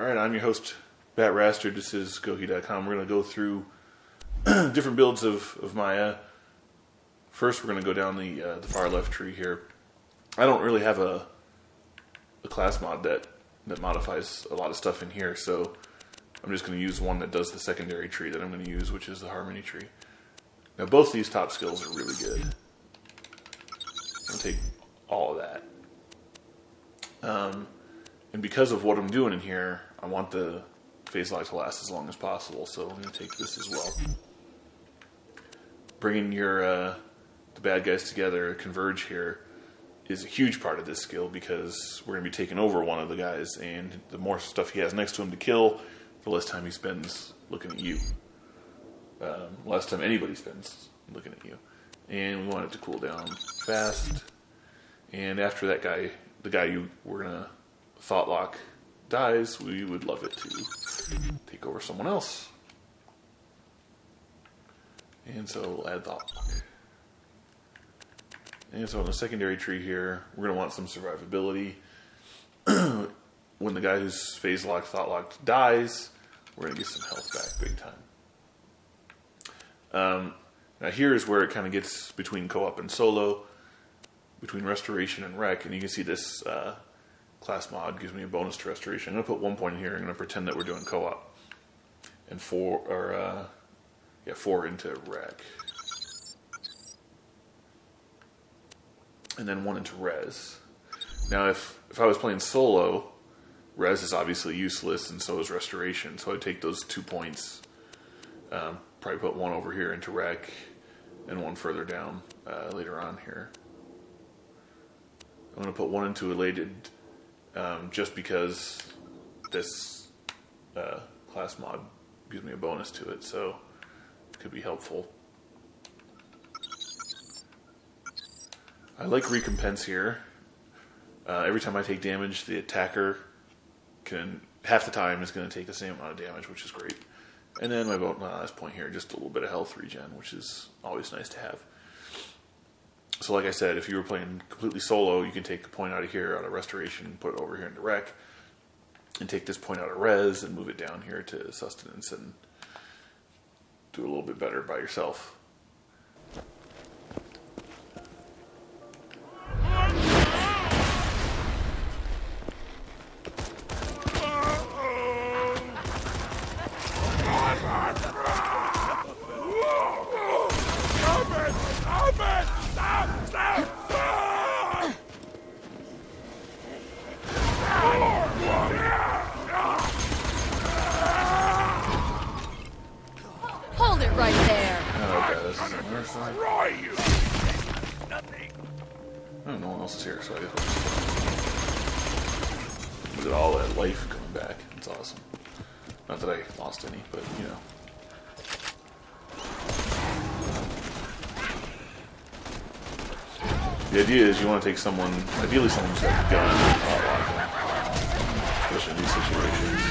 Alright, I'm your host, BatRastered. This is Gohi.com. We're going to go through different builds of Maya. First, we're going to go down the far left tree here. I don't really have a class mod that modifies a lot of stuff in here, so I'm just going to use one that does the secondary tree that I'm going to use, which is the Harmony tree. Now, both these top skills are really good. I'm going to take all of that. And because of what I'm doing in here, I want the phase lock to last as long as possible, so I'm going to take this as well. Bringing your the bad guys together, converge here, is a huge part of this skill because we're going to be taking over one of the guys, and the more stuff he has next to him to kill, the less time he spends looking at you. Less time anybody spends looking at you. And we want it to cool down fast. And after that guy, the guy we're going to thought lock dies, we would love it to take over someone else. And so we'll add thought lock. And so in the secondary tree here, we're going to want some survivability. When the guy who's phase locked, thought locked dies, we're going to get some health back big time. Now here's where it kind of gets between co-op and solo, between restoration and wreck, and you can see this class mod gives me a bonus to restoration. I'm going to put 1 point in here. I'm going to pretend that we're doing co-op, and 4 into wreck, and then 1 into res. Now, if I was playing solo, res is obviously useless, and so is restoration. So I'd take those 2 points, probably put 1 over here into wreck, and 1 further down later on here. I'm going to put 1 into elated, just because this class mod gives me a bonus to it, so it could be helpful. I like recompense here. Every time I take damage, the attacker half the time is going to take the same amount of damage, which is great. And then my last point here, just a little bit of health regen, which is always nice to have. So like I said, if you were playing completely solo, you can take a point out of here, out of restoration, put it over here into wreck, and take this point out of res and move it down here to sustenance and do a little bit better by yourself. Hold it right there. Okay, this isn't worth it. Oh, no one else is here, so I guess look at all that life coming back. It's awesome. Not that I lost any, but you know. The idea is you want to take someone, ideally someone who's got a gun, especially in these situations.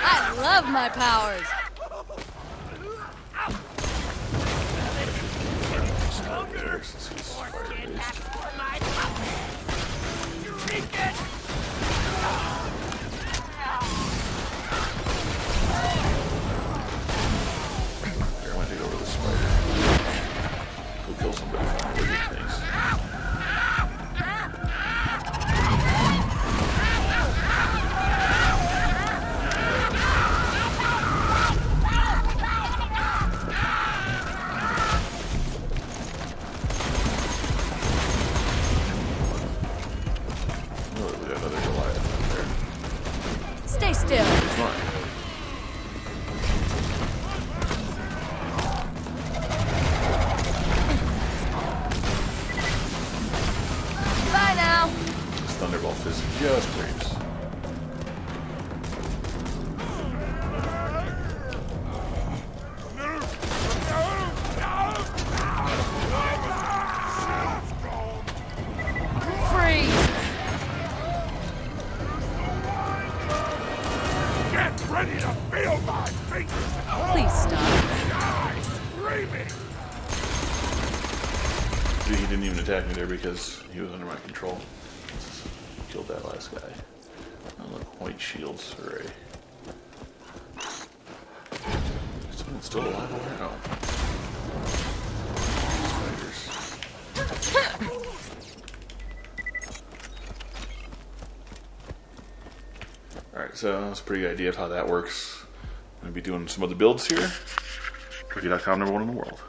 I love my powers. Start there since he's fire-based. Here, I want to take over the spider. Go kill somebody from the wicked things. Stay still. It's mine. Bye now. This Thunderbolt is just grapes. Freeze. Ready to feel my feet! Please stop. Die screaming! See, he didn't even attack me there because he was under my control. Killed that last guy. Oh, look, white shields. Hooray. Someone's still alive over here? Oh. Spiders. Alright, so that's a pretty good idea of how that works. I'm going to be doing some other builds here. Cookie.com, #1 in the world.